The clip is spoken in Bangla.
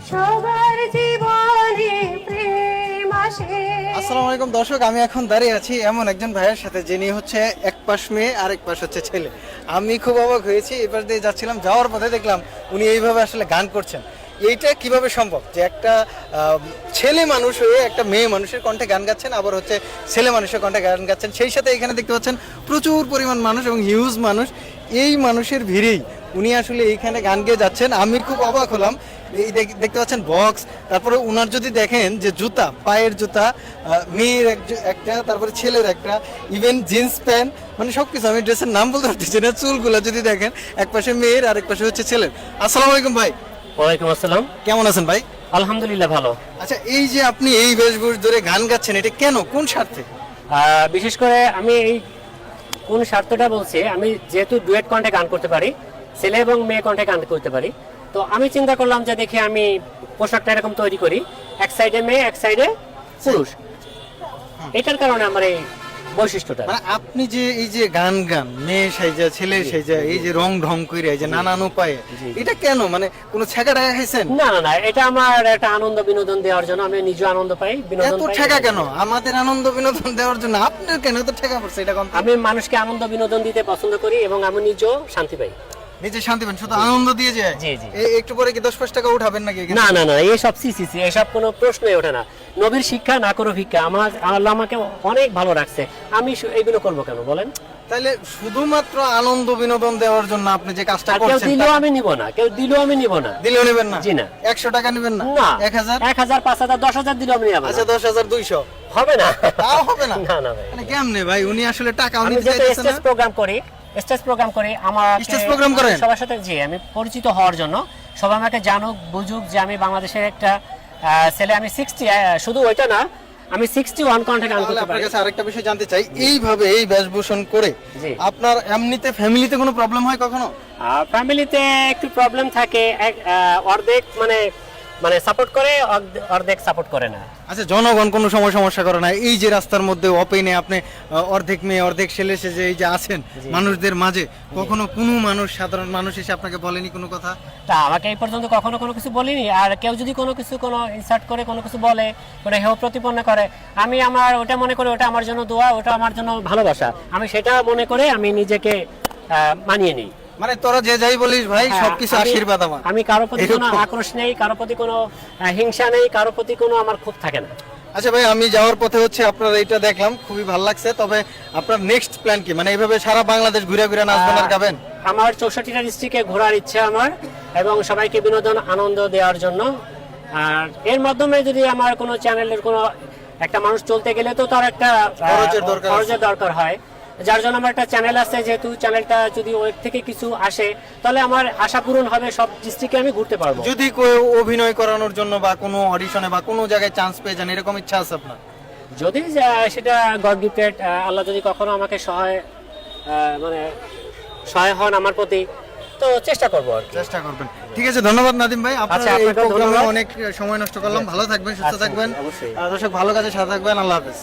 সবার জীবনে প্রেম আসে। আসসালামু আলাইকুম দর্শক, আমি এখন দাঁড়িয়ে আছি এমন একজন ভাইয়ের সাথে যিনি হচ্ছে এক পাশ মেয়ে আর এক পাশ হচ্ছে ছেলে। আমি খুব অবাক হয়েছি, এবার দিয়ে যাচ্ছিলাম, যাওয়ার পথে দেখলাম উনি এইভাবে আসলে গান করছেন। এইটা কিভাবে সম্ভব যে একটা ছেলে মানুষ হয়ে একটা মেয়ে মানুষের কণ্ঠে গান গাচ্ছেন, আবার হচ্ছে ছেলে মানুষের কণ্ঠে গান গাচ্ছেন, সেই সাথে এখানে দেখতে পাচ্ছেন প্রচুর পরিমাণ মানুষ এবং হিউজ মানুষ। এই মানুষের ভিড়েই উনি আসলে এইখানে গান গেয়ে যাচ্ছেন। আমি খুব অবাক হলাম। এই দেখতে পাচ্ছেন বক্স, তারপরে উনার যদি দেখেন যে জুতা, পায়ের জুতা, মেয়ের একটা, তারপরে ছেলের একটা, ইভেন জিন্স প্যান্ট, মানে সবকিছু। আমি ড্রেসের নাম বলতে পারতেছি না। চুলগুলো যদি দেখেন, এক পাশে মেয়ের আর এক পাশে হচ্ছে ছেলের। আসসালামু আলাইকুম ভাই। ওয়ালাইকুম আসসালাম। কেমন আছেন ভাই? আলহামদুলিল্লাহ ভালো। আচ্ছা, এই যে আপনি এই বেশভূষ ধরে গান গাচ্ছেন, এটা কেন, কোন স্বার্থে? বিশেষ করে আমি এই কোন স্বার্থটা বলছি, আমি যেহেতু ডুয়েট কণ্ঠে গান করতে পারি, ছেলে এবং মেয়ে কণ্ঠে গান করতে পারি, তো আমি চিন্তা করলাম যে দেখি আমি পোশাকটা এরকম তৈরি করি, এক সাইডে মেয়ে এক সাইডে পুরুষ। এটার কারণে আমার এই বৈশিষ্ট্যটা। মানে আপনি যে এই যে গান গান, মেয়ে সাইজা ছেলে সাইজা, এই যে রং ঢং করে, এই যে নানান উপায়ে, এটা কেন, মানে কোনো ছেঁকা টাকা খাইছেন? না না না, এটা আমার একটা আনন্দ বিনোদন দেওয়ার জন্য। আমি নিজে আনন্দ পাই, বিনোদন এত পাই। ঠেকা কেন আমাদের আনন্দ বিনোদন দেওয়ার জন্য? আপনার কেন এত ঠেকা পড়ছে এটা কোন? আমি মানুষকে আনন্দ বিনোদন দিতে পছন্দ করি এবং আমি নিজেও শান্তি পাই। নিজে শান্তি পান, শুধু আনন্দ দিয়ে যায়? জি জি। একটু পরে কি 10-5 টাকা উঠাবেন নাকি? না না না, এইসব সিসি এসব কোনো প্রশ্নই ওঠে না। নবীর শিক্ষা না করো ভিক্ষা। আল্লাহ আমাকে অনেক ভালো রাখছে, আমি এইগুলো করবো কেন বলেন? তাহলে শুধুমাত্র আনন্দ বিনোদন দেওয়ার জন্য আপনি যে কাজটা আর কেউ করছেন, দিলেও আমি নিব না, কেউ দিলেও আমি নিব না। দিলেও নেবেন না? জি না। 100 টাকা নেবেন না? না। 1000? 1000, 5000, 10000 দিলেও আমি নেব না। আচ্ছা, 10,200 হবে না। তাও হবে না? না না ভাই। মানে কেমনে ভাই, উনি আসলে টাকা আমি উনি যেহেতু চাইতেছেন স্টেজ না? প্রোগ্রাম করি, আমার স্টেজ প্রোগ্রাম করেন? সবার সাথে, জি, আমি পরিচিত হওয়ার জন্য সবাই আমাকে জানুক বুঝুক যে আমি বাংলাদেশের একটা ছেলে। আমি 60, শুধু ওইটা না, আমি 61 কণ্ঠে গান তাহলে করতে আপনার পারি। কাছে আরেকটা বিষয় জানতে চাই, এইভাবে এই বেশভূষণ করে জি। আপনার এমনিতে ফ্যামিলিতে কোনো প্রবলেম হয় কখনো? ফ্যামিলিতে একটু প্রবলেম থাকে, অর্ধেক মানে সাপোর্ট করে, অর্ধেক সাপোর্ট করে না। আচ্ছা, জনগণ কোনো সমস্যা করে না? এই যে রাস্তার মধ্যে ওপেনে আপনি অর্ধেক মেয়ে অর্ধেক ছেলে সেজে এই যে আছেন মানুষদের মাঝে, কখনো কোনো মানুষ, সাধারণ মানুষ এসে আপনাকে বলেনি কোনো কথা? তা আমাকে এই পর্যন্ত কখনো কোনো কিছু বলিনি। আর কেউ যদি কোনো ইনসার্ট করে, কোনো কিছু বলে, কোনো হেয় প্রতিপন্ন করে, আমি ওটা মনে করি ওটা আমার জন্য দোয়া, ওটা আমার জন্য ভালোবাসা। আমি সেটা মনে করে আমি নিজেকে মানিয়ে নিই। মানে তোরা যে যাই বলিস ভাই, হ্যাঁ, সবকিছু আশীর্বাদ আমার। আমি কারো প্রতি কোনো এরকম? আক্রোশ নেই, কারো প্রতি কোনো হিংসা নেই, কারো প্রতি কোনো আমার ক্ষোভ থাকে না। আচ্ছা ভাই, আমি যাওয়ার পথে হচ্ছে আপনার এইটা দেখলাম, খুবই ভালো লাগছে। তবে আপনার নেক্সট প্ল্যান কি? মানে এইভাবে সারা বাংলাদেশ ঘুরে ঘুরে নাচবেন আর গাবেন? আমার 64টা ডিস্ট্রিক্টে ঘোরার ইচ্ছা আমার, এবং সবাইকে বিনোদন আনন্দ দেওয়ার জন্য। আর এর মাধ্যমে যদি আমার কোনো চ্যানেলের কোনো একটা মানুষ চলতে গেলে তো তার একটা খরচের দরকার হয়, যার জন্য আমার একটা চ্যানেল আছে। যেহেতু চ্যানেলটা যদি ওর থেকে কিছু আসে, তাহলে আমার আশা পূরণ হবে, সব ডিস্ট্রিক্টে আমি ঘুরতে পারবো। যদি কেউ অভিনয় করানোর জন্য বা কোনো অডিশনে বা কোনো জায়গায় চান্স পেয়ে যান, এরকম ইচ্ছা আছে আপনার? যদি সেটা গড গিফটেড, আল্লাহ যদি কখনো আমাকে সহায় হন আমার প্রতি, তো চেষ্টা করবো আর কি। চেষ্টা করবেন। ঠিক আছে, ধন্যবাদ নাদিম ভাই। আপনার আচ্ছা, এই আপনাকেও প্রোগ্রামে ধন্যবাদ। অনেক সময় নষ্ট করলাম। ভালো থাকবেন, সুস্থ আচ্ছা, থাকবেন। অবশ্যই। দর্শক, ভালো কাজে সাথে থাকবেন। আল্লাহ হাফেজ।